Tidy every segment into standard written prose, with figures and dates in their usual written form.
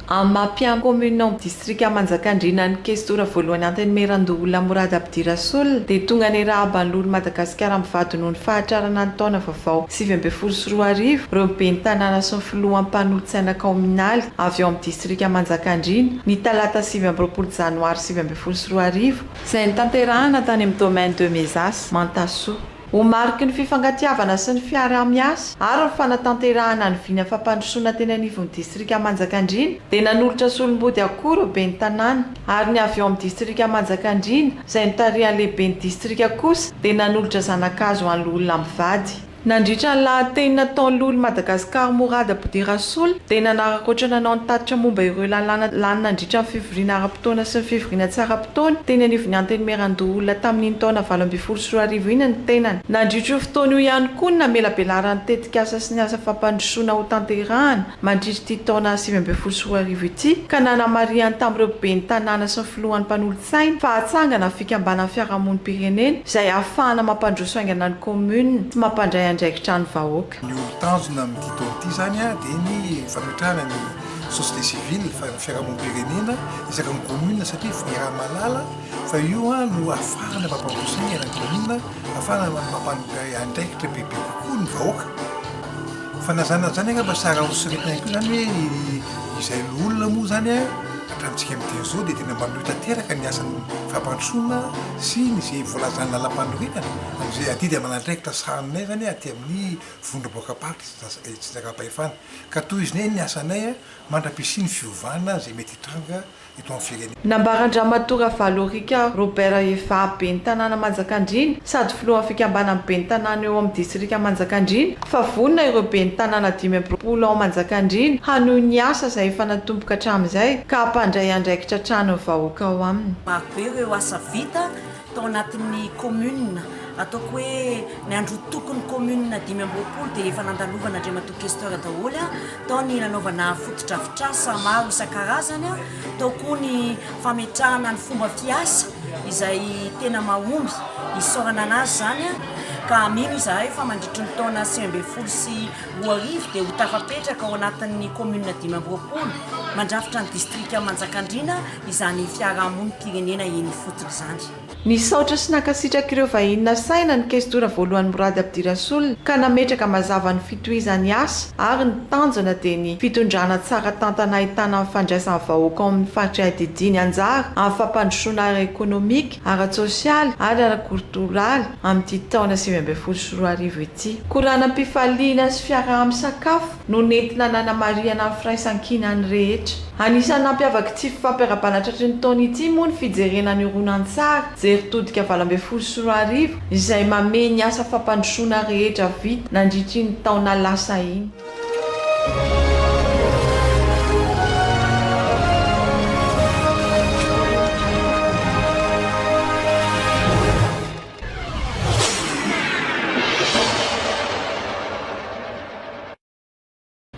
Amapiam communal distrika Manjakandrina ny kestora voalohany anteny Merandoolona Morady Abdirasol dia tonga ny rahaban'olo Madagasikara amin'ny vady noho ny fahatrarana ny taona vaovao 2024 ireo ben'ny tanàna sy ny filohan'ny mpanolotsaina kaominaly avy eo amin'ny distrika Manjakandrina ny talata 20 janoary 2024 izay nitanterahana tany amin'ny domaine de Mezas Mantasoa. Ho mariky ny fifangatiavana sy ny fiarah-miasa ary ny fanatanterahana ny vina fampandrosoana teny anivon'ny distrika Manjakandrina dia nanolotra solom-body akoho ireo ben'ny tanàna ary ny avy eo amin'ny distrika Manjakandrina izay nitarihan'ny lehiben'ny distrika kosa dia nanolotra zanakazo ho an'ny olona mivady. Nandritra ny lahateny nataon'olo Madagasikara Morady Abdirasol dia nanarakoatra nanao ny tatitra momba ireo lalàna nandritra ny fivoriana ara-potoana sy ny fivoriana tsy ara-potoana teny anivon'ny anteny Merandoolona tamin'iny taona 2024 iny ny tenany. Nandritra io fotoana io ihany koa ny namelabelarany tetika asa sy ny asa fampandrosoana ho tanterahana mandritra ity taona 2024 ity ka nanamariany tamin'ireo ben'ny tanàna sy ny filohan'ny mpanolotsaina fa hatsangana fikambanan'ny fiarahamonim-pirenena izay ahafahana mampandroso aingana ny commune sy mampandray andraikitra ny vahoaka. Ny olo-tanjona amin'ity taona ity zany dia ny fametrahana ny société civile fa ny fiarahamonim-pirenena isaka ny commune satria raha malala fa io no ahafahana mampandrosoana ny commune ahafahana mampandray andraikitra bebe kokoa ny vahoaka. Fanazana zany angamba tsara osoretana ihany koa zany hoe izay olona moa zany hatramintsika amin'iteny zao dia tena mba milo tanteraka ny asan'ny fampandrosoana sy ny izay voalazany lalam-panorenana amin'izay aty dia manandraikitra sahanay zany aty amin'ny vondroboaka-paty tsy zakam-pahefana ka toy izy nay ny asanay mandra-pisiny fiovana izay mety hitranga eto amin'ny firenena. Nambaran-dramatora Valorika Robert Efa ben'ny tanàna Manjakandrina sady filohan'ny fikambanan'ny ben'ny tanàna eo amin'ny distrika Manjakandrina fa vonona ireo ben'ny tanàna 20 ao Manjakandrina hanohy ny asa izay efa natomboka hatramin'izay ka hampandray andraikitra trano ny vahoaka ao aminy. Marobe ireo asa vita tao anatin'ny commune ataoko hoe ny andro tokony commune 20 dia efa nandalovana Andriamatoa questeur daholo tao ny nanaovana fotodrafitrasa maro isan-karazany tao koa ny fametrahana ny fomba fiasa izay tena mahomby isorana anazy zany ka mino izahay fa mandritry ny taona 2024 sy 2025 dia ho tafapetraka ao anatin'ny commune 20 mandrafitra ny distrika Manjakandrina izany fiarahamonim-pirenena eny fotony zany. Nisaotra sy nakasitraka ireo vahiny saina ny kestora voalohany Morady Abdirasol ka nametraka mazava ny fitohizany asa ary ny tanjona dia ny fitondrana tsara tantana ahitana amin'ny fandraisany vahoaka ao amin'ny faritra adidiny anjara amin'ny fampandrosoana ara-ekonomika, ara-tsosialy ary ara-kulturaly amin'ity taona 2024 ity. Koranam-pifaliana sy fiaraha-misakafo no nentina nanamariana amin'ny firaisan-kinany rehetra. Anisan'ny nampiavaka tsy fifampiarabana tratry ny taona ity moa ny fijerena ny horonan-tsary jeritodika 2024 izay mameno ny asa fampandrosoana rehetra vita nandritry ny taona lasa iny.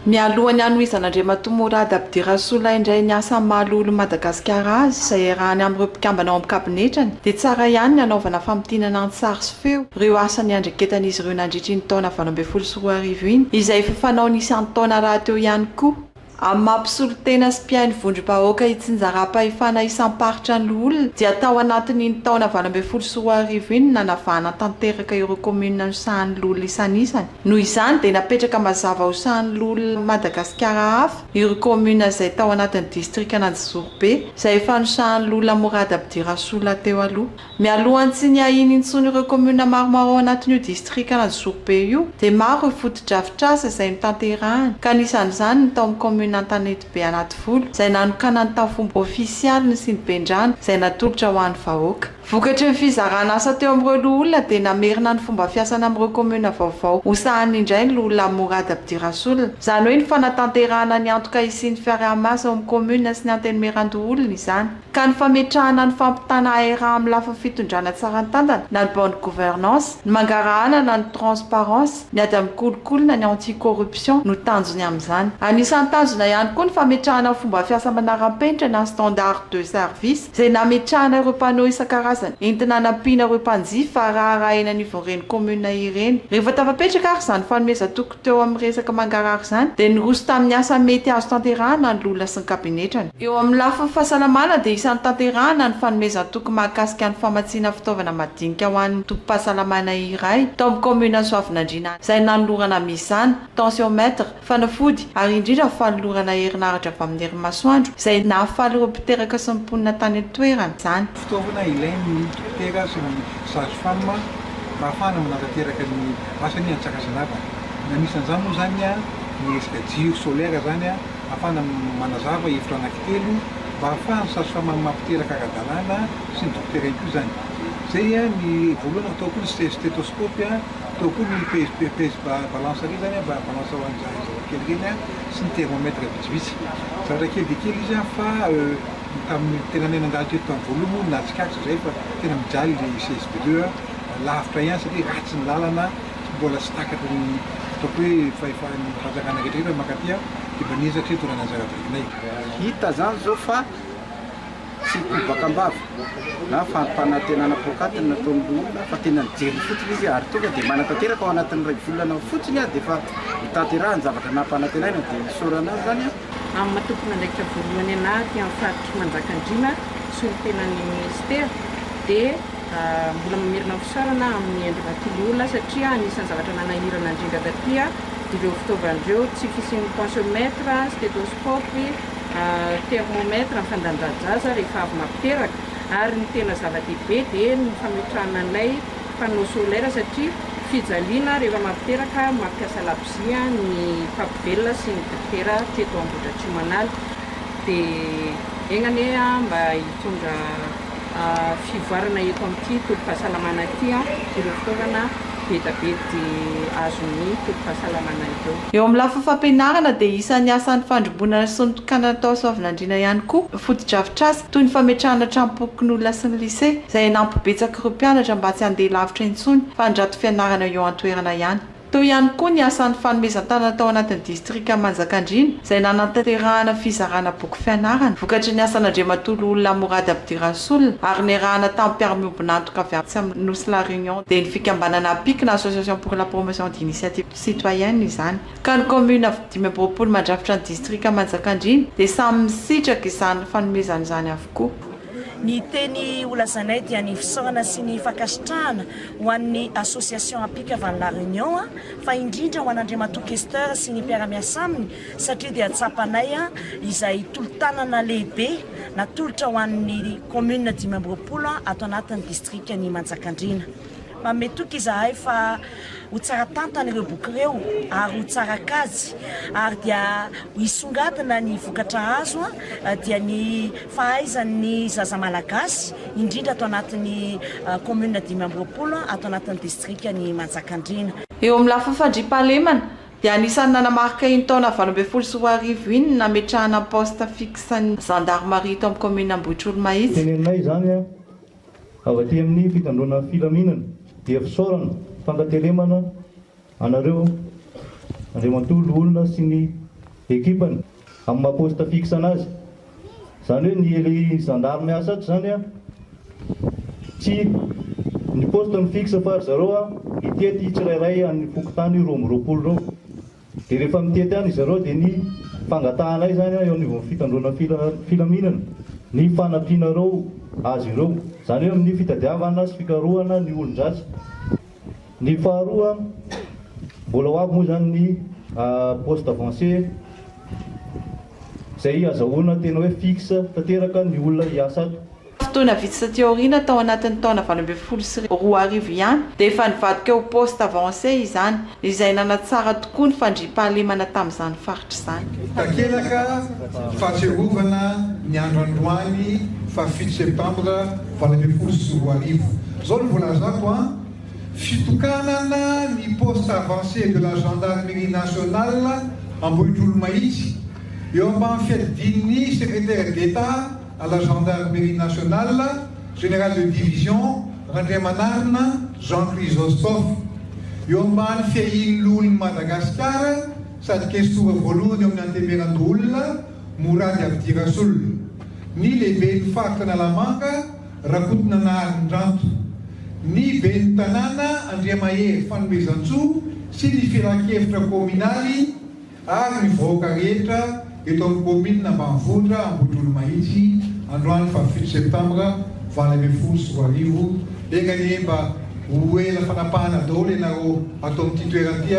Mialohan'ny hanohizan'Andriamatoa Morady Abdirasol indray ny asa mahalolo Madagasikara azy izay arahany amin'ireo mpikambana ao amin'ny kabinetrany dia tsara ihany ny anaovana fampidinana ny sary sy feo ireo asany andreketan'izy ireo nandritry ny taona 2024 iny izay efa fanao nisy taona raha teo ihany koa. Amin'ny mampisolo tena sy mpiainy vondrom-bahoaka hitsinjaram-pahefana isam-paritra ny olona dia tao anatin'ny taona 2024 iny nanavahana tanteraka ireo commune ny sahan'ny olona isan'isany. Noho izany dia napetraka mazava ho sahan'ny olona Madagasikara hafa ireo commune izay tao anatin'ny distrika Antsizorobe izay efa nosahan'ny olona Morady Abdirasol teo aloha. Mialohan'ny tsy niahiny intsony ireo commune maromaro ao anatin'io distrika Antsizorobe io dia maro ireo fotodrafitrasa izay notanterahana ka anisan'izany ny tao amin'ny commune Antanety be anaty volo izay nanokana ny tafomba ofisialy ny Sinibendrano izay natolotra ho an'ny vahoaka. Vokatry ny fizarana asa teo amin'ireo olona dia namerina ny fomba fiasana amin'ireo commune vaovao ho sahany indray ny olona Morady Abdirasol. Izany hoe ny fanatanterahana ny antoka isian'ny fiaraha-miasa ao amin'ny commune sy ny anteny Merandoolona izany. Ka ny fametrahana ny fampitana ARA amin'ny lafa fitondrana tsara ny tantana na ny bonne gouvernance, ny mangarahana na ny transparence, ny ady amin'ny kolokolo na ny anti-corruption no tanjony amin'izany. Anisan'ny tanjona ihany koa ny fametrahana ny fomba fiasa manara-penitra na standard de service izay nametrahana ireo mpanao isan-karazany asany entina anampina ireo mpanjifa raha eny anivon'ireny komuna ireny. Rehefa tafapetraka ary zany fanomezan-toko teo amin'ny resaka mangarary zany dia niroso tamin'ny asa mety azo tanterahana ny lolona sy ny kabinetrany. Eo amin'ny lafiny fahasalamana dia isan'ny tanterahana ny fanomezan-toko mahakasika ny famatsiana fitaovana madinika ho an'ny tompo-pahasalamana iray tao amin'ny komuna Soavinandriana izay nanolorana mizana tensiomètre fanafody ary indrindra fanolorana herinaratra avy amin'ny herin'ny masoandro izay nahafaly ireo mpiteraka sy ny mponina tany an-toerana izany. Fitaovana ilain'ny mpitera sy ny sage-femme mba ahafahana manarateraka ny asany an-tsakasanava. Anisan'izany moa zany ny resaka jiro solaire zany ahafahana manazava hevitra anankitelo mba ahafahany sage-femme mampiteraka ara-dalàna sy ny dokotera ihany koa zany. Zay ny voalohany atao koa ny stéthoscope, atao koa ny pèse balance ary zany mba balance ho an'izany zavakely reny sy ny thermomètre vitsivitsy. Zavatra kely dia kely izy fa tamin'ny tena nenandalo teto tamin'ny voaloha na tsikakitra zay fa tena mijaly le CSB2 lavitra ihany satria ratsy ny lalana mbola tsy takatra ny ataoko hoe fahazakana rehetrarehetra makaty dia mba niezatra eto raha nanjara drivinay. Hita zany zao fa tsy kobakambava na fampanantenana pokaty nataon'ny olona fa tena nijery fotsiny izy ary tonga dia manatanteraka ao anatin'ny ray volana fotsiny dia fa hitanterahany zavatra nampanantenaina dia misaorana azy zany amin'ny matompona ndraikitra voalohany anaty amin'ny faritry Manjakandriana solon-tenan'ny ministera dia mbola mamerina fisaorana amin'ny andrivatolo olona satria anisan'ny zavatra nanahirana indrindra tatia ireo fitaovan'ireo tsy fisian'ny tensiomètre, stéthoscope, thermomètre amin'ny fandanjajaza rehefa avy mampiteraka ary ny tena zava-dehibe dia ny fametrahana an'ilay panneau solaire satria fijaliana rehefa mampiteraka mampiasa labozia ny fampivelona sy ny dokotera teto Ambohidratrimo Manala dia egnane mba hitondra fivoarana eto amin'ity tolom-pahasalamana ity ireo fitaovana betabety azon'ny tolom-pahasalamana ireo. Eo amin'ny lafiny fampianarana dia isan'ny asan'ny fandrombonana sy ny tokana atao Soavinandriana ihany koa foto-drafitr'asa toy ny fametrahana tranom-pokon'olona sy ny lycée izay nampibetsaka ireo mpianatra mba tsy handeha lavitra intsony fa handrato fianarana eo an-toerana ihany. Teo ihany koa ny asan'ny fanomezan-tany tao anatin'ny distrika Manjakandriana izay nanantanterahana fizarana boky fianarana vokatry ny asan'Andriamatoa olona Morady Abdirasoul ary niarahana tamin'ny mpiara-miombona antoka avy amin'ny Nosy La Réunion dia ny fikambanana APIC na Association pour la promotion d'initiative citoyenne izany. Ka ny commune 5 mandrafitra ny distrika Manjakandriana dia samy misitraka izany fanomezana izany avokoa. Ny teny olazanay dia ny fisaorana sy ny fankasitrahana ho an'ny association APIC avy amin'ny La Réunion fa indrindra ho an'Andriamatoa questeur sy ny mpiara-miasa aminy satria dia atsapanay izay tolo-tanana lehibe natolotra ho an'ny commune 5 ato anatin'ny distrika ny Manjakandriana. Mametoky izahay fa ho tsara tantana ireo boky ireo ary ho tsara kazy ary dia hisongadina ny vokatra azo dia ny fahaizan'ny zaza malagasy indrindra ato anatin'ny commune 5 ato anatin'ny distrika ny Manjakandriana. Eo amin'ny lafiny fandriam-pahalemana dia anisan'ny nanamarika iny taona 2024 iny nametrahana poste fixe ny gendarmerie tao amin'ny commune Ambohitrolo Mahitsy. Tenenay zany avy aty amin'ny fitandrona filaminana dia fisaorana fankatelemana anareo Andriamatoa olona sy ny ekipany amin'ny maha-poste fixe anazy. Zany hoe ny ele gendarme asatra zany tsy ny poste ny fixe fa zareo hitety tsirairay amin'ny fokotany roa amby roapolo reo. Dia rehefa mitety any zareo dia ny fangatahanay zany eo anivon'ny fitandrona filaminana ny fanampianareo azy ireo zany hoe amin'ny fitadiavana sy fikarohana ny olon-dratsy. Ny faharoa mbola ho avy moa zany ny poste avancé izay azahoana tena hoe fixe tanteraka ny olona hiasa ato. Fotoana vitsy satria aoriana tao anatin'ny taona 2024 ihany dia efa nivadika ho poste avancé izany izay nanatsara tokoa ny fandriam-pahalemana tamin'izany faritra izany. Takelaka fahatsiarovana ny andro androany fa 7 septembre 2024. Zao ny volazako fitokanana ny poste avancé de la gendarmerie nationale Ambohitrolo Mahitsy eo ambany fiadin'ny secrétaire d'État à la gendarmerie nationale, général de division, Randriamanarina, Jean-Chrysostophe. Eo ambany fiahin'olona Madagasikara sady questora voalohany eo amin'ny antemeran-dolona Morady Abdirasoul. Ny lehibe ny faritra Analamanga rakotina naharin-dranto ny ben'ny tanàna Andriamahery fanomezan-tsoa sy ny firan-kevitra kominaly ary ny vahoaka rehetra eto amin'ny komina Ambanivohitra Ambodiolo Mahitsy androany fa 7 septambra 2024 egany mba hoela fanapahana daholo ianareo atao amin'ity toerana ity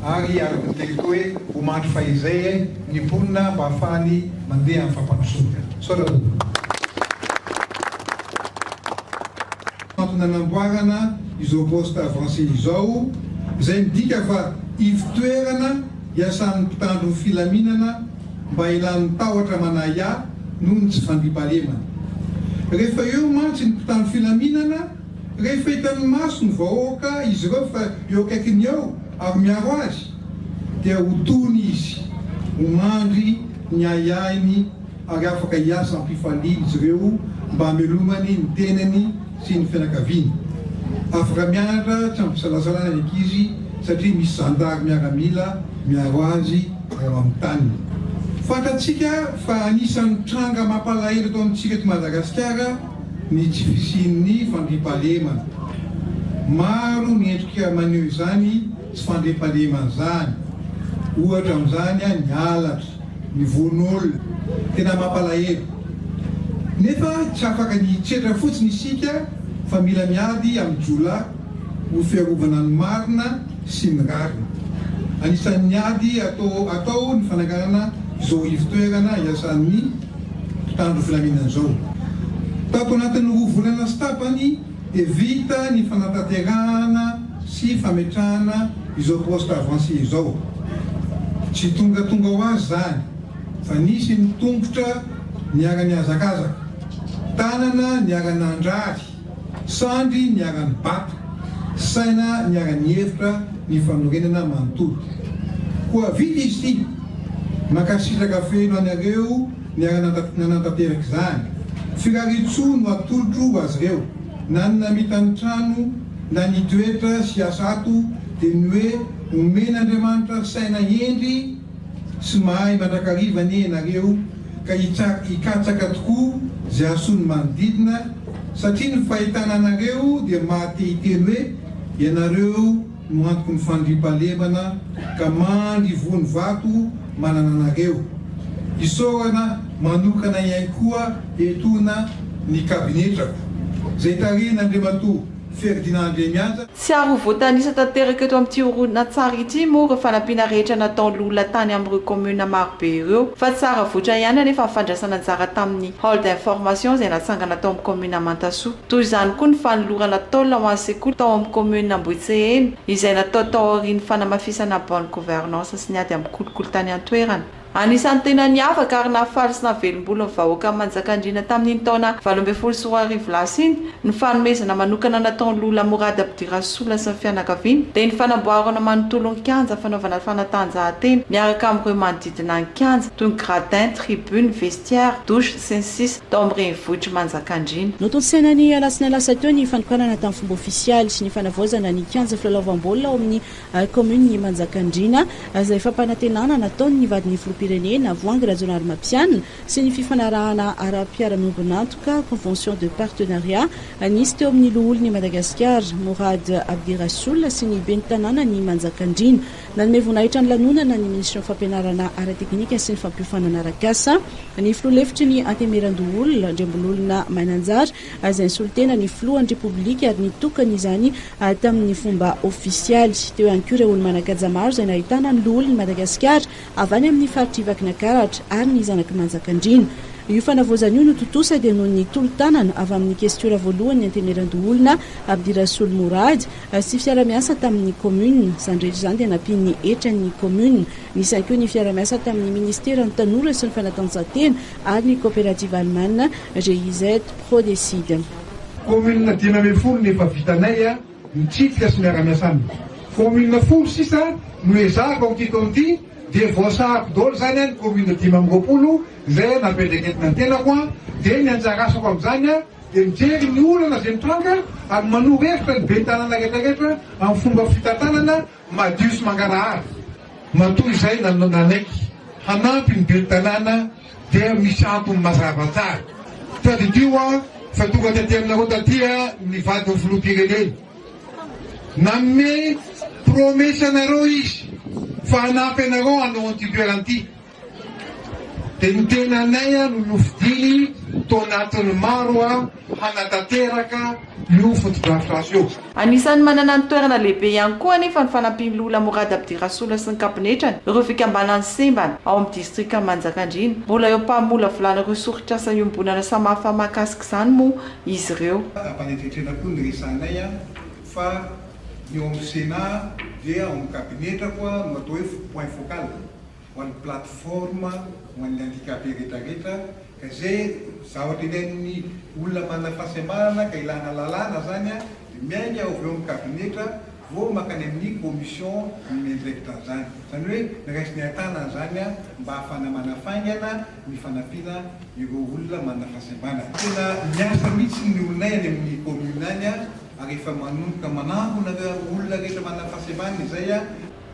ary araka hoe ho mandry fahizay ny mponina mba ahafahany mandeha amin'ny fampandrosoana. Soratao. Nanamboarana izao poste avancé izao izay midika fa ivitoerana iasan'ny mpitandro ny filaminana mba ilan'ny tahotra manaya noho ny tsy fandriam-pahalemana. Rehefa eo mantsy ny mpitandro filaminana, rehefa hitan'ny maso ny vahoaka izy ireo fa eo akaikiny eo ary miaro azy dia hotony izy ho mandry ny ayainy ary afaka hiasa ampifaliana izy ireo mba hamelomany ny tenany sy ny fianakaviany. Afaka mianatra tsy ampisalasala ny ankizy satria misy zandary miaramila miaro azy ao amin'ny tany. Fantatsika fa anisan'ny tranga mampalahelo atao amintsika eto Madagasikara ny tsy fisian'ny fandriam-pahalemana. Maro ny endrika maneho izany tsy fandriam-pahalemana zany. Ohatra amin'izany ny halatra, ny von'olona, tena mampalahelo. Nefa tsy afaka ny tsetra fotsiny isika fa mila miady amin'ny jola ho fiarovana ny marina sy ny rarina. Anisan'ny miady atao ny fanagarana izao ivitoerana iasan'ny mpitandro filaminana izao. Tato anatin'ny 2 volana sy tapany dia vita ny fanatanterahana sy fametrahana izao poste avancé izao. Tsy tonga ho azy zany fa nisy ny tongotra niara-ny hazakazaka, tanana niara-ny andrary, sandry niara-ny bata, saina niara-ny hevitra ny fanorenana manontolo. Koa vita izy ity, makasitraka feno anareo niara-nanantanteraka izany. Firaritsoa no atolotro azy ireo, na ny namita ny trano na ny toetra sy asato dia ny hoe omen'Andriamanitra saina endry sy mahay mandrakariva ny ianareo ka hikatsaka tokoa izay asony manodidina satria ny fahitana anareo dia mahatehiteny hoe ianareo no antoky ny fandriam-pahalemana ka mandry vony vato manana anareo. Isaorana manokana ihany koa etona ny kabinetrako izay tarin'Andriamatoa Ferdinand Ndremianja. Tsy ary ho voatanisa tanteraka eto amin'ity horonan-tsary ity moa ireo fanampiana rehetra nataon'ny olona tany amin'ireo komuna marobe ireo fa tsara voatra ihany anefa ny fandraisana anjara tamin'ny hall d'information izay natsangana tao amin'ny komuna Mantasoa. Toy izany koa ny fanolorana taolina ho an'ny sekoly tao amin'ny komuna Ambohitseheny izay natao tao aorian'ny fanamafisana bonne gouvernance sy niady amin'ny kolokolo-tany an-toerana. Anisan'ny tena niavaka ary nahafaly sy navelom-bolo ny vahoaka Manjakandriana tamin'ny taona 2024 lasa iny ny fanomezana manokana nataon'ny Lola Morady Abdirasoula sy ny fianakaviany dia ny fanamboarana manontolo ny kianja fanaovana fanatanjahantena miaraka amin'ireo manodidina ny kianja toy ny gradin, tribune, vestiaire, douche sy ny sisa tao amin'ny renivohitra Manjakandriana. Notontosaina ny alasina lasa teo ny fanokanana tamin'ny fomba ofisialy sy ny fanavoazana ny kianja filalaovam-baolina ao amin'ny komuna Manjakandriana izay fampanantenana nataon'ny vadin'ny firenena voangy rajonary mampianina sy ny fifanarahana ara-piara-miombonantoka convention de partenariat nisy teo amin'ny loholon'ny Madagasikara Morady Abdirasoula sy ny ben'ny tanàna ny Manjakandriana. Nanome voninahitra ny lanonana ny ministra ny fampianarana ara-teknika sy ny fampiofanana arak'asa ny filoha-lefitry ny antemeran-doholona Andriambololona Mainanjara izay nisolitena ny filohan'ny repoblika ary nitokana izany tamin'ny fomba ofisialy. Teo ihany koa ireo olo-manakaja maro izay nahitana ny loholon'ny Madagasikara avy any amin'ny faritra Karatra ary ny zanaky Manjakandriana. Io fanavoazana io no totosa dia noho ny tolo-tanana avy amin'ny kestiora voalohany antemeran-doholona Abdirasoul Morady sy fiara-miasa tamin'ny komuna. Izany rehetra izany dia nampiany etran'ny komuna. Nisy ihany koa ny fiara-miasa tamin'ny ministera ny tanora sy ny fanatanjahantena ary ny coopérative allemane GIZ Prodecide. Komuna 10 nefa vitanay mitsidika sy miara-miasa aminy. Komuna 10 sisa no ezahako amin'ity taon'ity dia voasahako daholo zany any komuna 10 izay nampendreketina ny tenako dia ny anjara asako amin'izany dia mijery ny olana izay mitranga ary manoro hevitra ny ben'ny tanàna rehetrarehetra amin'ny fomba fitantanana madio sy mangarahara. Matoy izay nanaiky hanampy ny ben'ny tanàna dia misy antony mazava tsara. Tadidio fa tonga taty aminareo tatya nivady filoham-pirenena nanome promesa anareo izy fa hanampy anareo hanao antigaranty dia ny tenanay a no nofidiny to anatin'ny maro a hanatanteraka io fotodrafitrasy io. Anisan'ny manana ny toerana lehibe ihany koa anefa ny fanampin'olona Morady Abdirasoula sy ny kapinetrany ireo fikambanany Sembana ao amin'ny distrika Manjakandriana. Mbola eo mpamola volana ireo soritra iombonana samahafa mahakasika izany moa izy ireo. Ampanetretrena koa ny resanay a fa eo amin'ny Sénat dia ao amin'ny kapinetra koa no atao hoe point focal ho an'ny plateforme ho an'ny handicapé rehetrarehetra ka zay zavatra ilain'ny olona manana fahasembanana ka ilana lalàna zany a dia miainga ao avy eo amin'ny kapinetra vao makany amin'ny commission miendrekitra zany zany hoe niraisiny an-tanana zany a mba ahafana manafaingana ny fanampiana ireo olona manana fahasembanana. Tena miasa mihitsy ny olonay any amin'ny commune any a ary efa manomboka manampona olona rehetra manana fahasembanana izay a.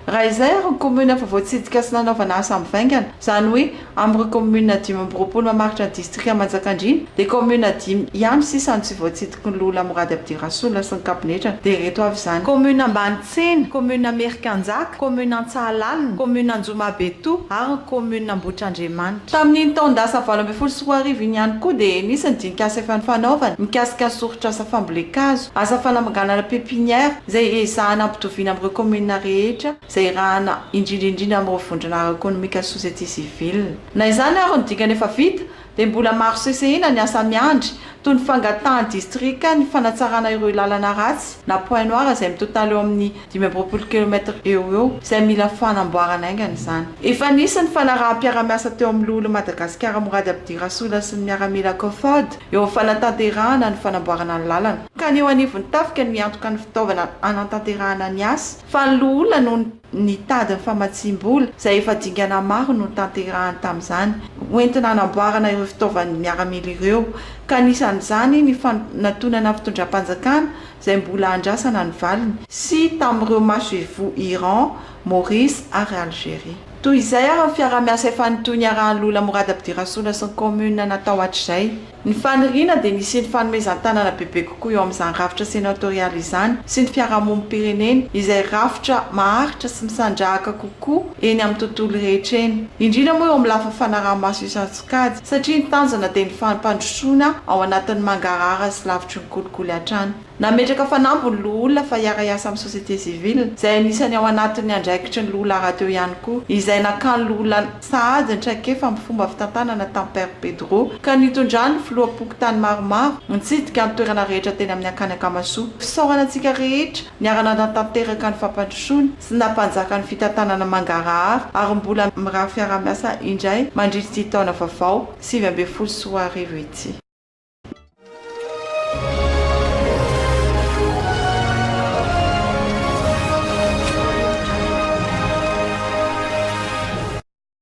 Raha izay ary ny commune efa voatsidika sy nanaovana asa mivaingana zany hoe amin'ny commune 5 mamaritra ny distrika Manjakandriana dia commune 5 ihany sisa no tsy voatsidika ny Lola Morady Abdirasoula sy ny kapinetrany dia reto avy izany: commune Ambanitsena, commune Merkanjaka, commune Antsahalalina, commune Anjomabeto ary commune Ambohitrandriamanitra. Tamin'iny taon-dasa 2024 iny ihany koa dia nisy ny dinikasa efa nifanaovana mikasika soritra asa fambolekazo, asa fanamboarana pépinière izay ezahana ampitoviana amin'ireo commune rehetra izay rahana indrindrindrindra amin'ny vondrona ekonomika société civile. Na izany ary ny dikany efa vita dia mbola maro sesehina ny asa miandry toy ny fangatahany distrika ny fanatsarana ireo lalana ratsy na point noir izay mitotaly eo amin'ny 5 km eo izay mila fanamboarana aingana izany. Efa nisy ny fanaraha-mpiara-miasa teo amin'ny Lola Madagasikara Morady Abdirasoula sy ny miaramila COFOD eo amin'ny fanatanterahana ny fanamboarana ny lalana ka ny eo anivon'ny tafika ny antoka ny fitaovana anatanterahana ny asa fa ny Lola no nitady ny famatsim-bola izay efa dingana maro no tanterahany tamin'izany hoentina hanamboarana ireo fitaovana miaramila ireo ka nisan'izany ny fanatonana fitondram-panjakana izay mbola andrasana ny valiny sy tamin'ireo Masevo Iran, Maurice ary Algérie. Toy izay ary ny fiara-miasa efa nitoy ny arahan'ny Lola Morady Abdirasoula sy ny commune natao hatr'izay. Ny faniriana dia nisy ny fanomezan-tanana bebe kokoa eo amin'izany rafitra senatorial izany sy ny fiarahamonim-pirenena izay rafitra maharitra sy misandrahaka kokoa eny amin'ny tontolo rehetra eny. Indrindra moa eo amin'ny lafa fanaraha-maso isan-tsokajy satria ny tanjona dia ny fampandrosoana ao anatin'ny mangarara sy lavitry ny kolikoly hatrany. Nametraka fanambo ny Lola fa hiara-iasa amin'ny société civile izay anisany ao anatin'ny andraikitry ny Lola rahateo ihany koa izay nakany Lola Saady ntraikefa amin'ny fomba fitantanana tamin'ny Père Pedro ka nitondrany filoha-pokotany maromaro nitsidika ny toerana rehetra teny amin'ny Akanakamasoa. Fisaorana antsika rehetra niarana natanteraka ny fampandrosoana sy nampanjaka ny fitantanana mangarahara ary mbola miraha fiara-miasa indray mandritra taona vaovao 2024 ity.